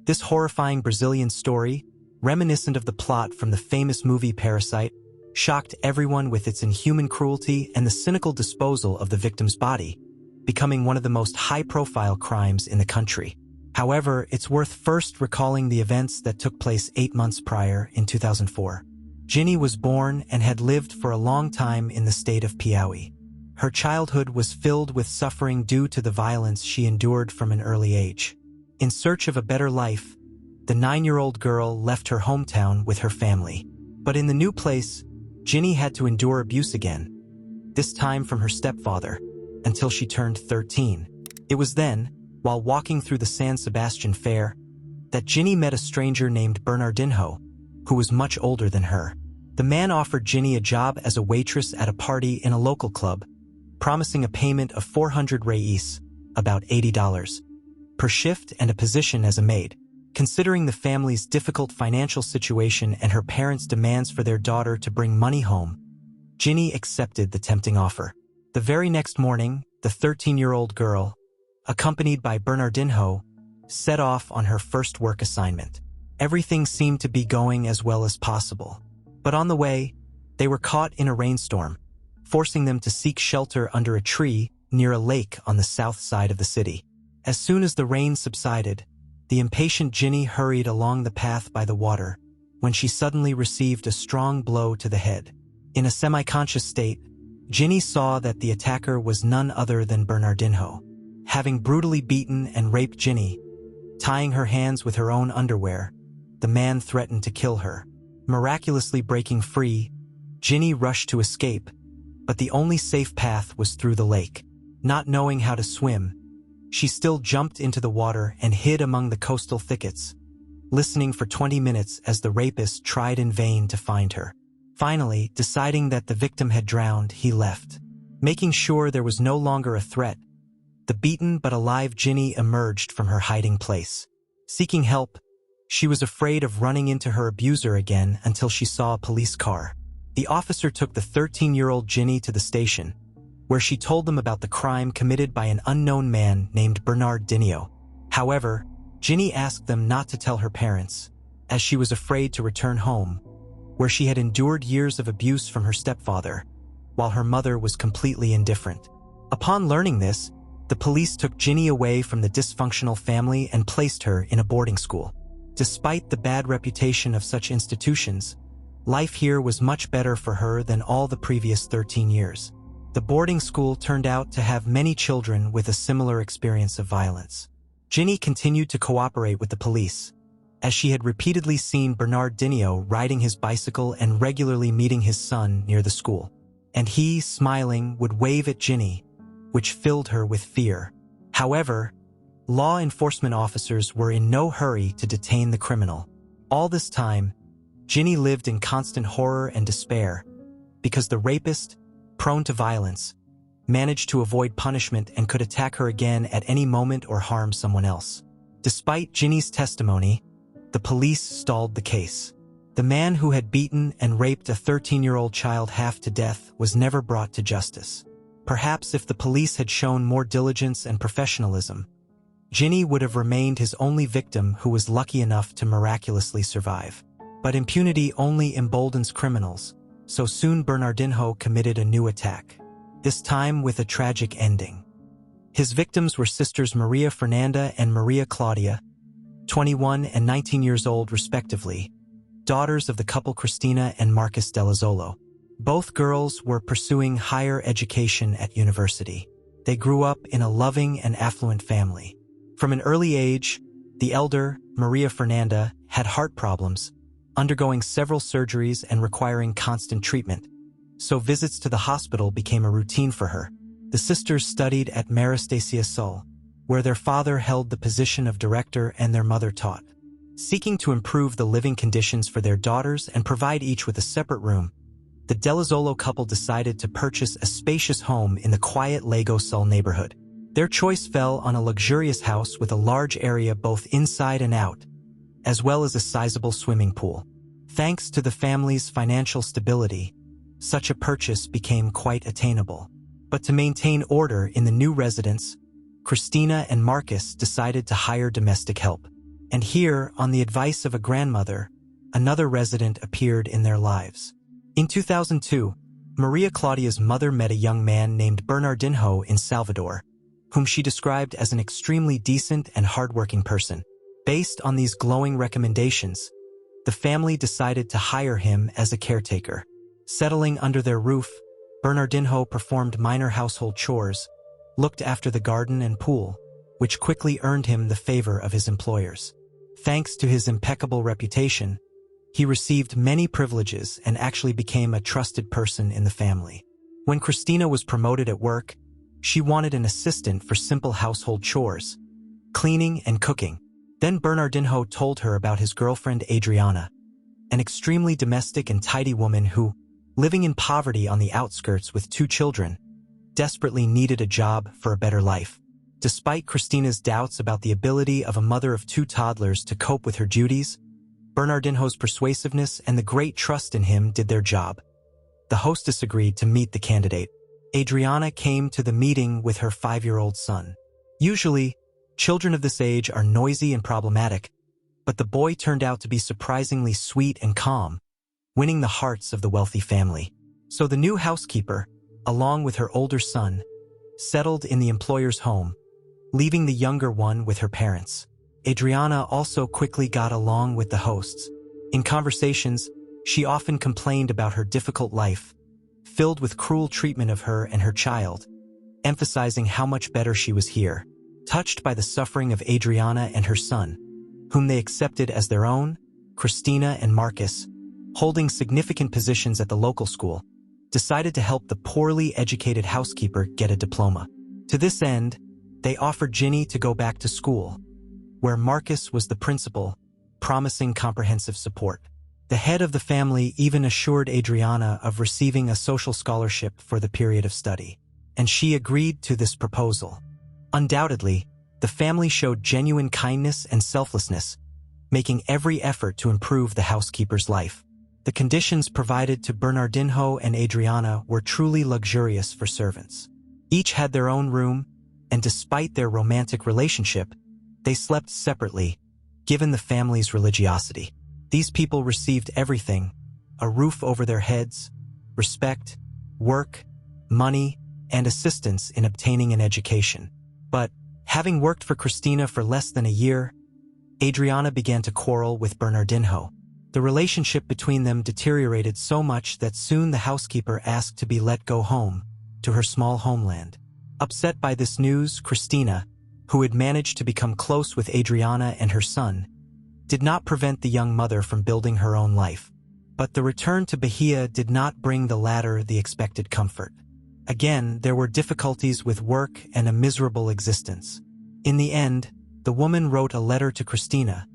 This horrifying Brazilian story, reminiscent of the plot from the famous movie Parasite, shocked everyone with its inhuman cruelty and the cynical disposal of the victim's body, becoming one of the most high-profile crimes in the country. However, it's worth first recalling the events that took place 8 months prior, in 2004. Jinny was born and had lived for a long time in the state of Piauí. Her childhood was filled with suffering due to the violence she endured from an early age. In search of a better life, the 9-year-old girl left her hometown with her family. But in the new place, Jinny had to endure abuse again, this time from her stepfather, until she turned 13. It was then, while walking through the San Sebastian Fair, that Jinny met a stranger named Bernardinho, who was much older than her. The man offered Jinny a job as a waitress at a party in a local club, promising a payment of 400 reais, about $80, per shift and a position as a maid. Considering the family's difficult financial situation and her parents' demands for their daughter to bring money home, Jinny accepted the tempting offer. The very next morning, the 13-year-old girl, accompanied by Bernardinho, set off on her first work assignment. Everything seemed to be going as well as possible. But on the way, they were caught in a rainstorm, forcing them to seek shelter under a tree near a lake on the south side of the city. As soon as the rain subsided, the impatient Jinny hurried along the path by the water when she suddenly received a strong blow to the head. In a semi-conscious state, Jinny saw that the attacker was none other than Bernardinho. Having brutally beaten and raped Jinny, tying her hands with her own underwear, the man threatened to kill her. Miraculously breaking free, Jinny rushed to escape, but the only safe path was through the lake. Not knowing how to swim, she still jumped into the water and hid among the coastal thickets, listening for 20 minutes as the rapist tried in vain to find her. Finally, deciding that the victim had drowned, he left. Making sure there was no longer a threat, the beaten but alive Jinny emerged from her hiding place. Seeking help, she was afraid of running into her abuser again until she saw a police car. The officer took the 13-year-old Jinny to the station, where she told them about the crime committed by an unknown man named Bernardinho. However, Jinny asked them not to tell her parents, as she was afraid to return home, where she had endured years of abuse from her stepfather, while her mother was completely indifferent. Upon learning this, the police took Jinny away from the dysfunctional family and placed her in a boarding school. Despite the bad reputation of such institutions, life here was much better for her than all the previous 13 years. The boarding school turned out to have many children with a similar experience of violence. Jinny continued to cooperate with the police, as she had repeatedly seen Bernardinho riding his bicycle and regularly meeting his son near the school. And he, smiling, would wave at Jinny, which filled her with fear. However, law enforcement officers were in no hurry to detain the criminal. All this time, Jinny lived in constant horror and despair, because the rapist, prone to violence, managed to avoid punishment and could attack her again at any moment or harm someone else. Despite Jinny's testimony, the police stalled the case. The man who had beaten and raped a 13-year-old child half to death was never brought to justice. Perhaps if the police had shown more diligence and professionalism, Jinny would have remained his only victim who was lucky enough to miraculously survive. But impunity only emboldens criminals, so soon Bernardinho committed a new attack, this time with a tragic ending. His victims were sisters Maria Fernanda and Maria Claudia, 21 and 19 years old respectively, daughters of the couple Cristina and Marcos Del Isola. Both girls were pursuing higher education at university. They grew up in a loving and affluent family. From an early age, the elder, Maria Fernanda, had heart problems, undergoing several surgeries and requiring constant treatment, so visits to the hospital became a routine for her. The sisters studied at Maria Sul, where their father held the position of director and their mother taught. Seeking to improve the living conditions for their daughters and provide each with a separate room, the Del Isola couple decided to purchase a spacious home in the quiet Lago Sul neighborhood. Their choice fell on a luxurious house with a large area both inside and out, as well as a sizable swimming pool. Thanks to the family's financial stability, such a purchase became quite attainable. But to maintain order in the new residence, Cristina and Marcus decided to hire domestic help. And here, on the advice of a grandmother, another resident appeared in their lives. In 2002, Maria Claudia's mother met a young man named Bernardinho in Salvador, whom she described as an extremely decent and hardworking person. Based on these glowing recommendations, the family decided to hire him as a caretaker. Settling under their roof, Bernardinho performed minor household chores, looked after the garden and pool, which quickly earned him the favor of his employers. Thanks to his impeccable reputation, he received many privileges and actually became a trusted person in the family. When Cristina was promoted at work, she wanted an assistant for simple household chores, cleaning and cooking. Then Bernardinho told her about his girlfriend Adriana, an extremely domestic and tidy woman who, living in poverty on the outskirts with 2 children, desperately needed a job for a better life. Despite Cristina's doubts about the ability of a mother of 2 toddlers to cope with her duties, Bernardinho's persuasiveness and the great trust in him did their job. The hostess agreed to meet the candidate. Adriana came to the meeting with her 5-year-old son. Usually, children of this age are noisy and problematic, but the boy turned out to be surprisingly sweet and calm, winning the hearts of the wealthy family. So the new housekeeper, along with her older son, settled in the employer's home, leaving the younger one with her parents. Adriana also quickly got along with the hosts. In conversations, she often complained about her difficult life, filled with cruel treatment of her and her child, emphasizing how much better she was here. Touched by the suffering of Adriana and her son, whom they accepted as their own, Cristina and Marcus, holding significant positions at the local school, decided to help the poorly educated housekeeper get a diploma. To this end, they offered Jinny to go back to school, where Marcus was the principal, promising comprehensive support. The head of the family even assured Adriana of receiving a social scholarship for the period of study, and she agreed to this proposal. Undoubtedly, the family showed genuine kindness and selflessness, making every effort to improve the housekeeper's life. The conditions provided to Bernardinho and Adriana were truly luxurious for servants. Each had their own room, and despite their romantic relationship, they slept separately, given the family's religiosity. These people received everything: a roof over their heads, respect, work, money, and assistance in obtaining an education. But, having worked for Cristina for less than a year, Adriana began to quarrel with Bernardinho. The relationship between them deteriorated so much that soon the housekeeper asked to be let go home, to her small homeland. Upset by this news, Cristina, who had managed to become close with Adriana and her son, did not prevent the young mother from building her own life. But the return to Bahia did not bring the latter the expected comfort. Again, there were difficulties with work and a miserable existence. In the end, the woman wrote a letter to Cristina,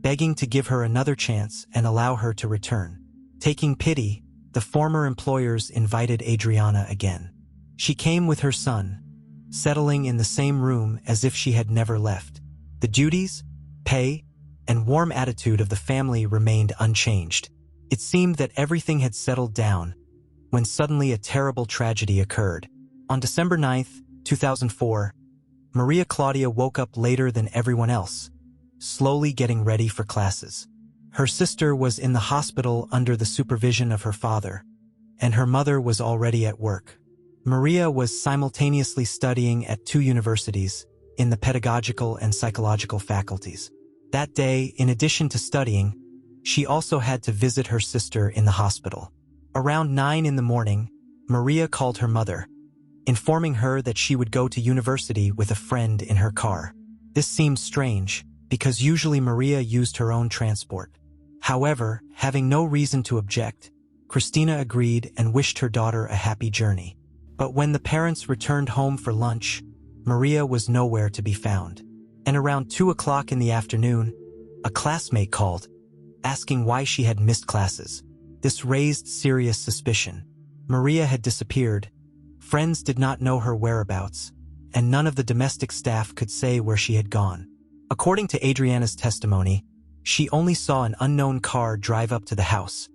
begging to give her another chance and allow her to return. Taking pity, the former employers invited Adriana again. She came with her son, settling in the same room as if she had never left. The duties, pay, and warm attitude of the family remained unchanged. It seemed that everything had settled down, when suddenly a terrible tragedy occurred. On December 9, 2004, Maria Claudia woke up later than everyone else, slowly getting ready for classes. Her sister was in the hospital under the supervision of her father, and her mother was already at work. Maria was simultaneously studying at 2 universities, in the pedagogical and psychological faculties. That day, in addition to studying, she also had to visit her sister in the hospital. Around 9 in the morning, Maria called her mother, informing her that she would go to university with a friend in her car. This seemed strange, because usually Maria used her own transport. However, having no reason to object, Cristina agreed and wished her daughter a happy journey. But when the parents returned home for lunch, Maria was nowhere to be found. And around 2 o'clock in the afternoon, a classmate called, asking why she had missed classes. This raised serious suspicion. Maria had disappeared, friends did not know her whereabouts, and none of the domestic staff could say where she had gone. According to Adriana's testimony, she only saw an unknown car drive up to the house.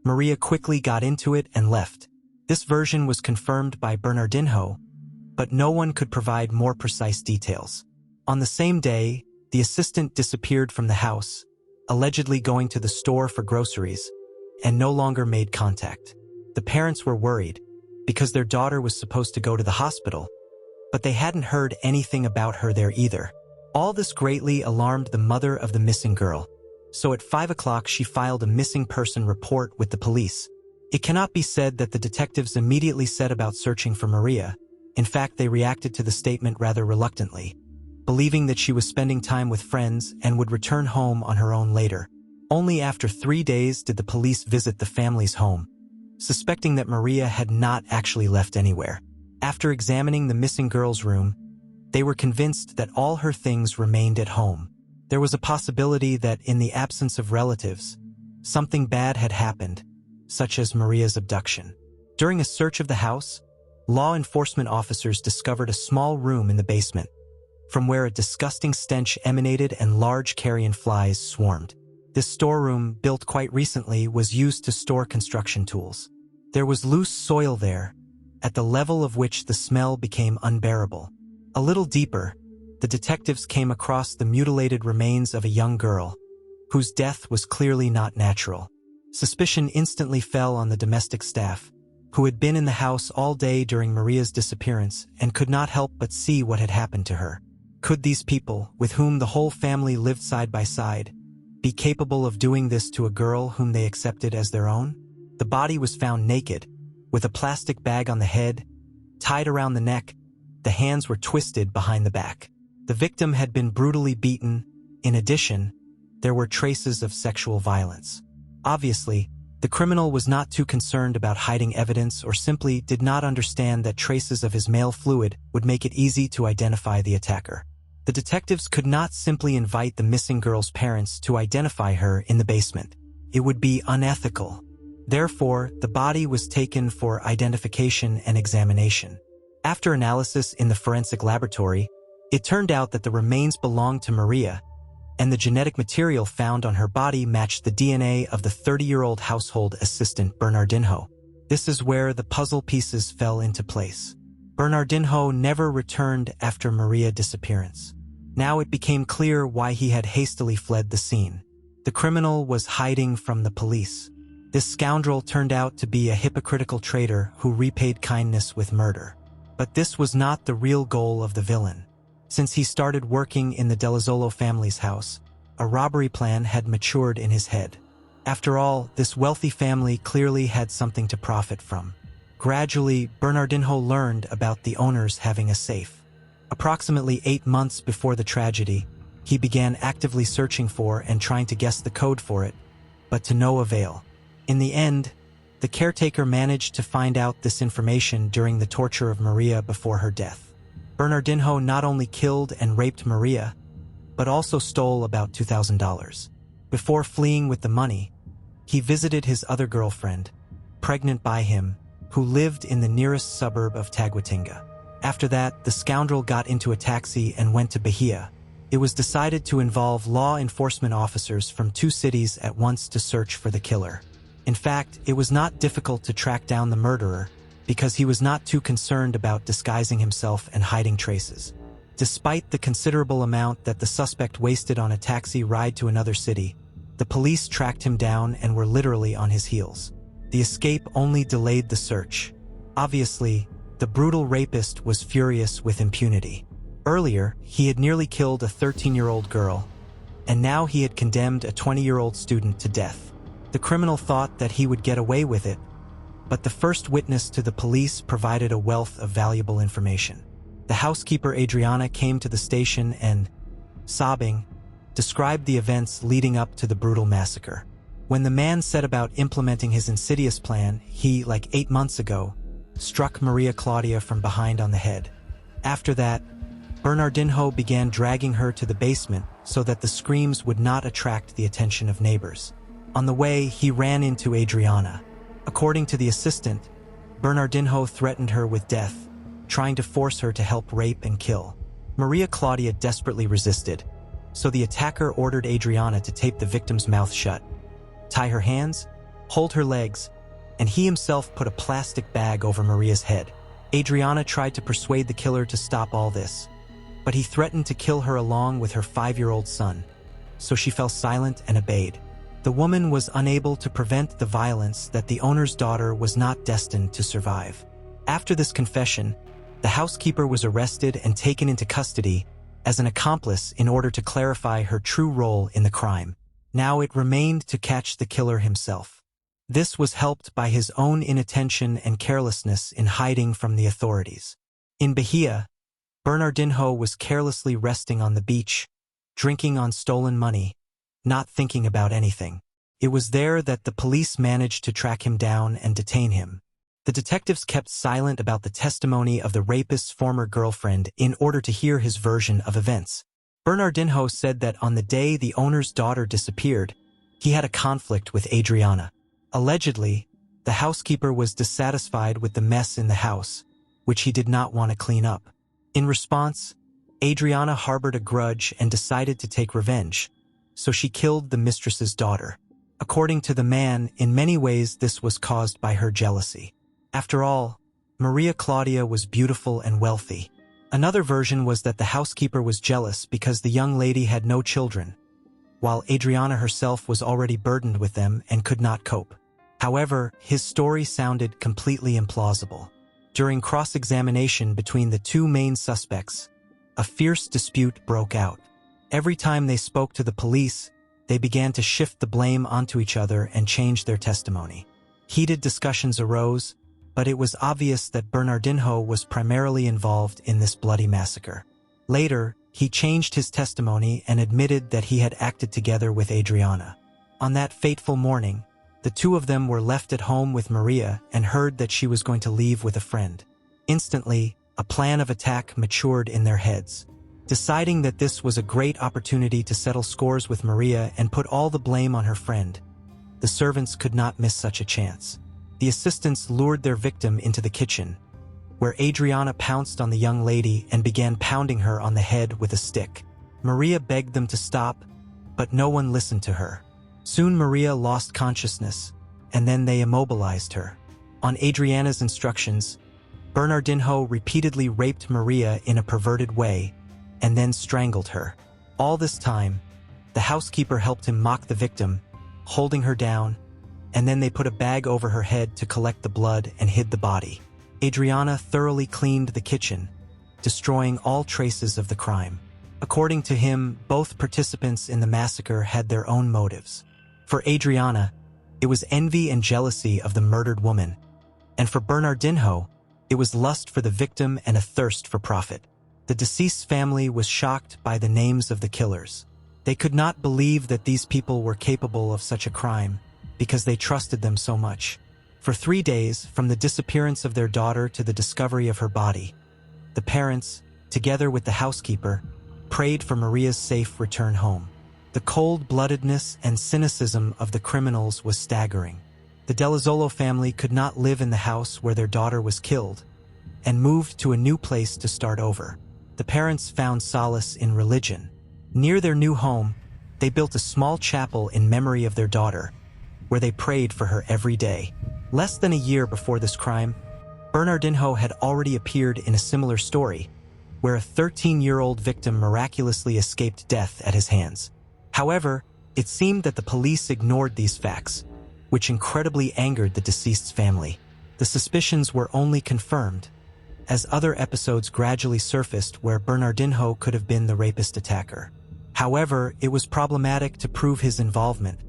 Maria quickly got into it and left. This version was confirmed by Bernardinho, but no one could provide more precise details. On the same day, The assistant disappeared from the house, allegedly going to the store for groceries, and no longer made contact. The parents were worried, because their daughter was supposed to go to the hospital, but they hadn't heard anything about her there either. All this greatly alarmed the mother of the missing girl, so at 5 o'clock she filed a missing person report with the police. It cannot be said that the detectives immediately set about searching for Maria. In fact, they reacted to the statement rather reluctantly, believing that she was spending time with friends and would return home on her own later. Only after 3 days did the police visit the family's home, suspecting that Maria had not actually left anywhere. After examining the missing girl's room, they were convinced that all her things remained at home. There was a possibility that, in the absence of relatives, something bad had happened, such as Maria's abduction. During a search of the house, law enforcement officers discovered a small room in the basement, from where a disgusting stench emanated and large carrion flies swarmed. This storeroom, built quite recently, was used to store construction tools. There was loose soil there, at the level of which the smell became unbearable. A little deeper, the detectives came across the mutilated remains of a young girl, whose death was clearly not natural. Suspicion instantly fell on the domestic staff, who had been in the house all day during Maria's disappearance and could not help but see what had happened to her. Could these people, with whom the whole family lived side by side, be capable of doing this to a girl whom they accepted as their own? The body was found naked, with a plastic bag on the head, tied around the neck. The hands were twisted behind the back. The victim had been brutally beaten. In addition, there were traces of sexual violence. Obviously, the criminal was not too concerned about hiding evidence or simply did not understand that traces of his male fluid would make it easy to identify the attacker. The detectives could not simply invite the missing girl's parents to identify her in the basement. It would be unethical. Therefore, the body was taken for identification and examination. After analysis in the forensic laboratory, it turned out that the remains belonged to Maria, and the genetic material found on her body matched the DNA of the 30-year-old household assistant Bernardinho. This is where the puzzle pieces fell into place. Bernardinho never returned after Maria's disappearance. Now it became clear why he had hastily fled the scene. The criminal was hiding from the police. This scoundrel turned out to be a hypocritical traitor who repaid kindness with murder. But this was not the real goal of the villain. Since he started working in the Del Isola family's house, a robbery plan had matured in his head. After all, this wealthy family clearly had something to profit from. Gradually, Bernardinho learned about the owners having a safe. Approximately 8 months before the tragedy, he began actively searching for and trying to guess the code for it, but to no avail. In the end, the caretaker managed to find out this information during the torture of Maria before her death. Bernardinho not only killed and raped Maria, but also stole about $2,000. Before fleeing with the money, he visited his other girlfriend, pregnant by him, who lived in the nearest suburb of Taguatinga. After that, the scoundrel got into a taxi and went to Bahia. It was decided to involve law enforcement officers from 2 cities at once to search for the killer. In fact, it was not difficult to track down the murderer, because he was not too concerned about disguising himself and hiding traces. Despite the considerable amount that the suspect wasted on a taxi ride to another city, the police tracked him down and were literally on his heels. The escape only delayed the search. Obviously, the brutal rapist was furious with impunity. Earlier, he had nearly killed a 13-year-old girl, and now he had condemned a 20-year-old student to death. The criminal thought that he would get away with it, but the first witness to the police provided a wealth of valuable information. The housekeeper Adriana came to the station and, sobbing, described the events leading up to the brutal massacre. When the man set about implementing his insidious plan, he, like 8 months ago, struck Maria Claudia from behind on the head. After that, Bernardinho began dragging her to the basement so that the screams would not attract the attention of neighbors. On the way, he ran into Adriana. According to the assistant, Bernardinho threatened her with death, trying to force her to help rape and kill. Maria Claudia desperately resisted, so the attacker ordered Adriana to tape the victim's mouth shut, tie her hands, hold her legs, and he himself put a plastic bag over Maria's head. Adriana tried to persuade the killer to stop all this, but he threatened to kill her along with her 5-year-old son, so she fell silent and obeyed. The woman was unable to prevent the violence that the owner's daughter was not destined to survive. After this confession, the housekeeper was arrested and taken into custody as an accomplice in order to clarify her true role in the crime. Now it remained to catch the killer himself. This was helped by his own inattention and carelessness in hiding from the authorities. In Bahia, Bernardinho was carelessly resting on the beach, drinking on stolen money, not thinking about anything. It was there that the police managed to track him down and detain him. The detectives kept silent about the testimony of the rapist's former girlfriend in order to hear his version of events. Bernardinho said that on the day the owner's daughter disappeared, he had a conflict with Adriana. Allegedly, the housekeeper was dissatisfied with the mess in the house, which he did not want to clean up. In response, Adriana harbored a grudge and decided to take revenge, so she killed the mistress's daughter. According to the man, in many ways this was caused by her jealousy. After all, Maria Claudia was beautiful and wealthy. Another version was that the housekeeper was jealous because the young lady had no children, while Adriana herself was already burdened with them and could not cope. However, his story sounded completely implausible. During cross-examination between the two main suspects, a fierce dispute broke out. Every time they spoke to the police, they began to shift the blame onto each other and change their testimony. Heated discussions arose, but it was obvious that Bernardinho was primarily involved in this bloody massacre. Later, he changed his testimony and admitted that he had acted together with Adriana. On that fateful morning, the two of them were left at home with Maria and heard that she was going to leave with a friend. Instantly, a plan of attack matured in their heads. Deciding that this was a great opportunity to settle scores with Maria and put all the blame on her friend, the servants could not miss such a chance. The assistants lured their victim into the kitchen, where Adriana pounced on the young lady and began pounding her on the head with a stick. Maria begged them to stop, but no one listened to her. Soon Maria lost consciousness, and then they immobilized her. On Adriana's instructions, Bernardinho repeatedly raped Maria in a perverted way, and then strangled her. All this time, the housekeeper helped him mock the victim, holding her down, and then they put a bag over her head to collect the blood and hid the body. Adriana thoroughly cleaned the kitchen, destroying all traces of the crime. According to him, both participants in the massacre had their own motives. For Adriana, it was envy and jealousy of the murdered woman, and for Bernardinho, it was lust for the victim and a thirst for profit. The deceased's family was shocked by the names of the killers. They could not believe that these people were capable of such a crime, because they trusted them so much. For 3 days, from the disappearance of their daughter to the discovery of her body, the parents, together with the housekeeper, prayed for Maria's safe return home. The cold-bloodedness and cynicism of the criminals was staggering. The Del Isola family could not live in the house where their daughter was killed, and moved to a new place to start over. The parents found solace in religion. Near their new home, they built a small chapel in memory of their daughter, where they prayed for her every day. Less than a year before this crime, Bernardinho had already appeared in a similar story, where a 13-year-old victim miraculously escaped death at his hands. However, it seemed that the police ignored these facts, which incredibly angered the deceased's family. The suspicions were only confirmed, as other episodes gradually surfaced where Bernardinho could have been the rapist attacker. However, it was problematic to prove his involvement,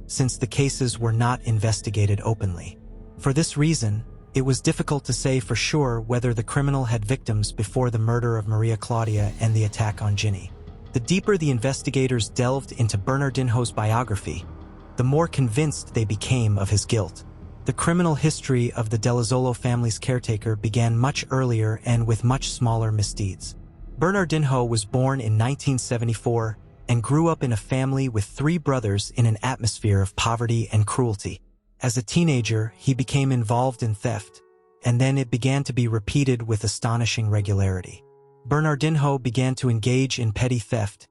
since the cases were not investigated openly. For this reason, it was difficult to say for sure whether the criminal had victims before the murder of Maria Claudia and the attack on Jinny. The deeper the investigators delved into Bernardinho's biography, the more convinced they became of his guilt. The criminal history of the Del Isola family's caretaker began much earlier and with much smaller misdeeds. Bernardinho was born in 1974 and grew up in a family with 3 brothers in an atmosphere of poverty and cruelty. As a teenager, he became involved in theft, and then it began to be repeated with astonishing regularity. Bernardinho began to engage in petty theft,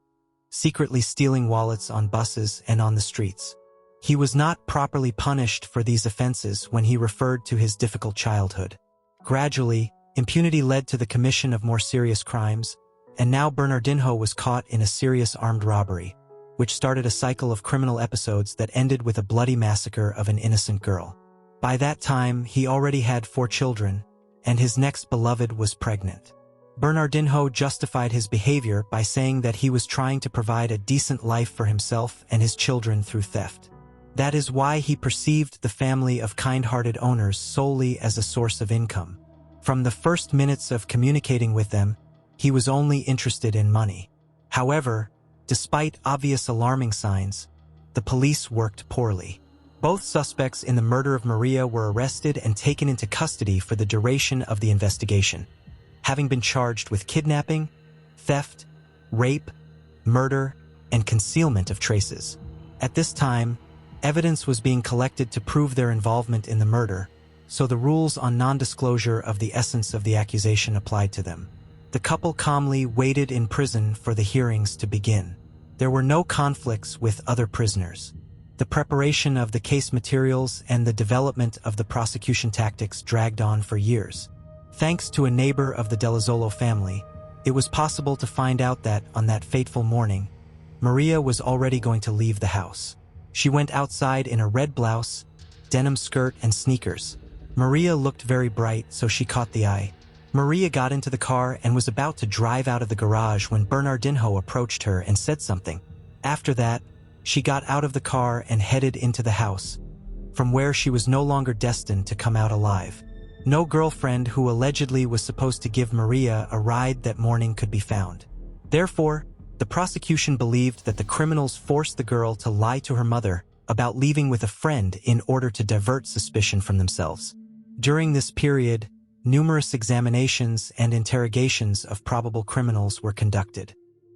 secretly stealing wallets on buses and on the streets. He was not properly punished for these offenses when he referred to his difficult childhood. Gradually, impunity led to the commission of more serious crimes, And now Bernardinho was caught in a serious armed robbery, which started a cycle of criminal episodes that ended with a bloody massacre of an innocent girl. By that time, he already had 4 children, and his next beloved was pregnant. Bernardinho justified his behavior by saying that he was trying to provide a decent life for himself and his children through theft. That is why he perceived the family of kind-hearted owners solely as a source of income. From the first minutes of communicating with them, he was only interested in money. However, despite obvious alarming signs, the police worked poorly. Both suspects in the murder of Maria were arrested and taken into custody for the duration of the investigation, having been charged with kidnapping, theft, rape, murder, and concealment of traces. At this time, evidence was being collected to prove their involvement in the murder, so the rules on non-disclosure of the essence of the accusation applied to them. The couple calmly waited in prison for the hearings to begin. There were no conflicts with other prisoners. The preparation of the case materials and the development of the prosecution tactics dragged on for years. Thanks to a neighbor of the Del Isola family, it was possible to find out that, on that fateful morning, Maria was already going to leave the house. She went outside in a red blouse, denim skirt, and sneakers. Maria looked very bright, so she caught the eye. Maria got into the car and was about to drive out of the garage when Bernardinho approached her and said something. After that, she got out of the car and headed into the house, from where she was no longer destined to come out alive. No girlfriend who allegedly was supposed to give Maria a ride that morning could be found. Therefore, the prosecution believed that the criminals forced the girl to lie to her mother about leaving with a friend in order to divert suspicion from themselves. During this period, numerous examinations and interrogations of probable criminals were conducted.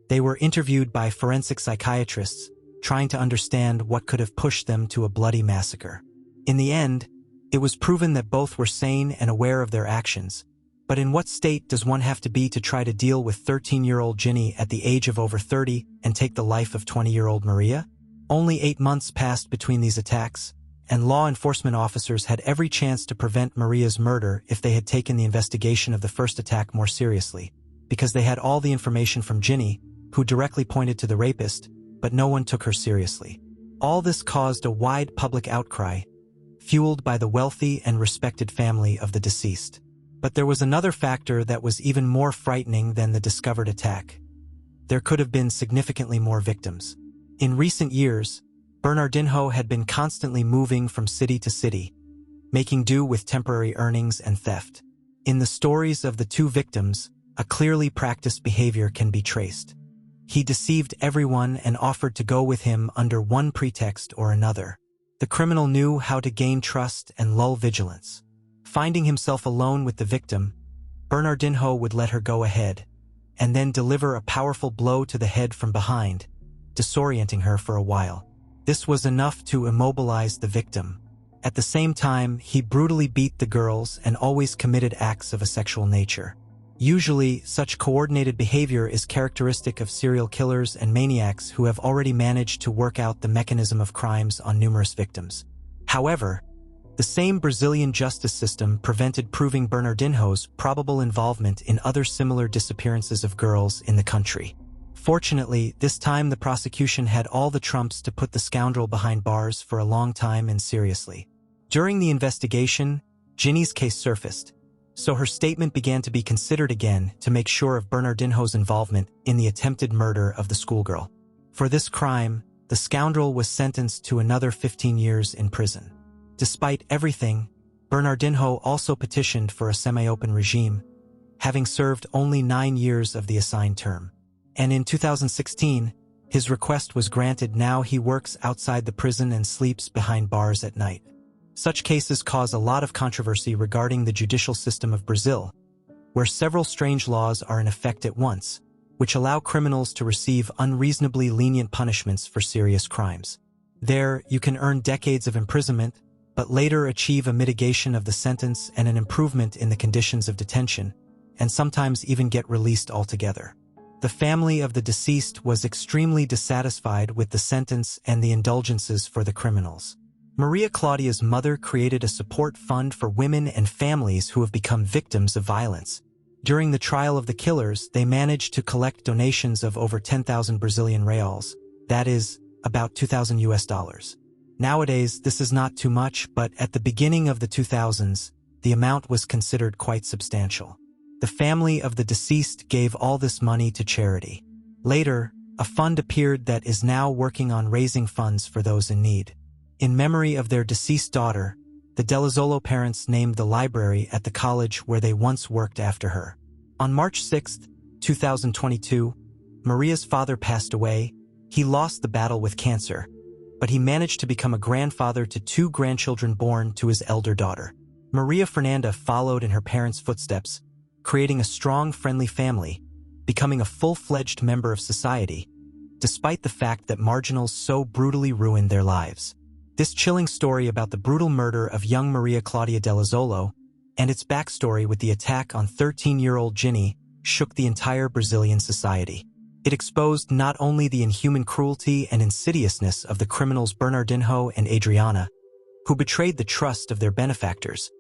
They were interviewed by forensic psychiatrists, trying to understand what could have pushed them to a bloody massacre. In the end, it was proven that both were sane and aware of their actions. But in what state does one have to be to try to deal with 13-year-old Jinny at the age of over 30 and take the life of 20-year-old Maria? Only 8 months passed between these attacks, and law enforcement officers had every chance to prevent Maria's murder if they had taken the investigation of the first attack more seriously, because they had all the information from Jinny, who directly pointed to the rapist, but no one took her seriously. All this caused a wide public outcry, fueled by the wealthy and respected family of the deceased. But there was another factor that was even more frightening than the discovered attack. There could have been significantly more victims. In recent years, Bernardinho had been constantly moving from city to city, making do with temporary earnings and theft. In the stories of the 2 victims, a clearly practiced behavior can be traced. He deceived everyone and offered to go with him under one pretext or another. The criminal knew how to gain trust and lull vigilance. Finding himself alone with the victim, Bernardinho would let her go ahead, and then deliver a powerful blow to the head from behind, disorienting her for a while. This was enough to immobilize the victim. At the same time, he brutally beat the girls and always committed acts of a sexual nature. Usually, such coordinated behavior is characteristic of serial killers and maniacs who have already managed to work out the mechanism of crimes on numerous victims. However, the same Brazilian justice system prevented proving Bernardinho's probable involvement in other similar disappearances of girls in the country. Fortunately, this time the prosecution had all the trumps to put the scoundrel behind bars for a long time and seriously. During the investigation, Jinny's case surfaced, so her statement began to be considered again to make sure of Bernardinho's involvement in the attempted murder of the schoolgirl. For this crime, the scoundrel was sentenced to another 15 years in prison. Despite everything, Bernardinho also petitioned for a semi-open regime, having served only 9 years of the assigned term. And in 2016, his request was granted. Now he works outside the prison and sleeps behind bars at night. Such cases cause a lot of controversy regarding the judicial system of Brazil, where several strange laws are in effect at once, which allow criminals to receive unreasonably lenient punishments for serious crimes. There, you can earn decades of imprisonment, but later achieve a mitigation of the sentence and an improvement in the conditions of detention, and sometimes even get released altogether. The family of the deceased was extremely dissatisfied with the sentence and the indulgences for the criminals. Maria Claudia's mother created a support fund for women and families who have become victims of violence. During the trial of the killers, they managed to collect donations of over 10,000 Brazilian reals, that is, about $2,000. Nowadays, this is not too much, but at the beginning of the 2000s, the amount was considered quite substantial. The family of the deceased gave all this money to charity. Later, a fund appeared that is now working on raising funds for those in need. In memory of their deceased daughter, the Del Isola parents named the library at the college where they once worked after her. On March 6, 2022, Maria's father passed away. He lost the battle with cancer, but he managed to become a grandfather to 2 grandchildren born to his elder daughter. Maria Fernanda followed in her parents' footsteps, creating a strong, friendly family, becoming a full-fledged member of society, despite the fact that marginals so brutally ruined their lives. This chilling story about the brutal murder of young Maria Claudia Del Isola and its backstory with the attack on 13-year-old Jinny shook the entire Brazilian society. It exposed not only the inhuman cruelty and insidiousness of the criminals Bernardinho and Adriana, who betrayed the trust of their benefactors,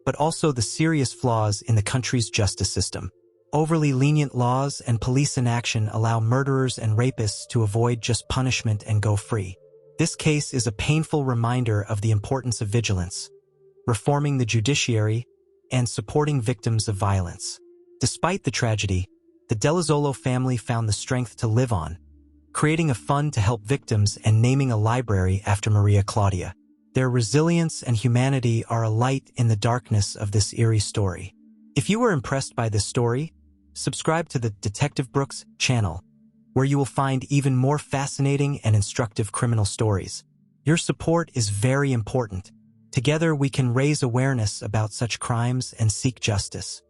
but also the serious flaws in the country's justice system. Overly lenient laws and police inaction allow murderers and rapists to avoid just punishment and go free. This case is a painful reminder of the importance of vigilance, reforming the judiciary, and supporting victims of violence. Despite the tragedy, the Del Isola family found the strength to live on, creating a fund to help victims and naming a library after Maria Claudia. Their resilience and humanity are a light in the darkness of this eerie story. If you were impressed by this story, subscribe to the Detective Brooks channel, where you will find even more fascinating and instructive criminal stories. Your support is very important. Together we can raise awareness about such crimes and seek justice.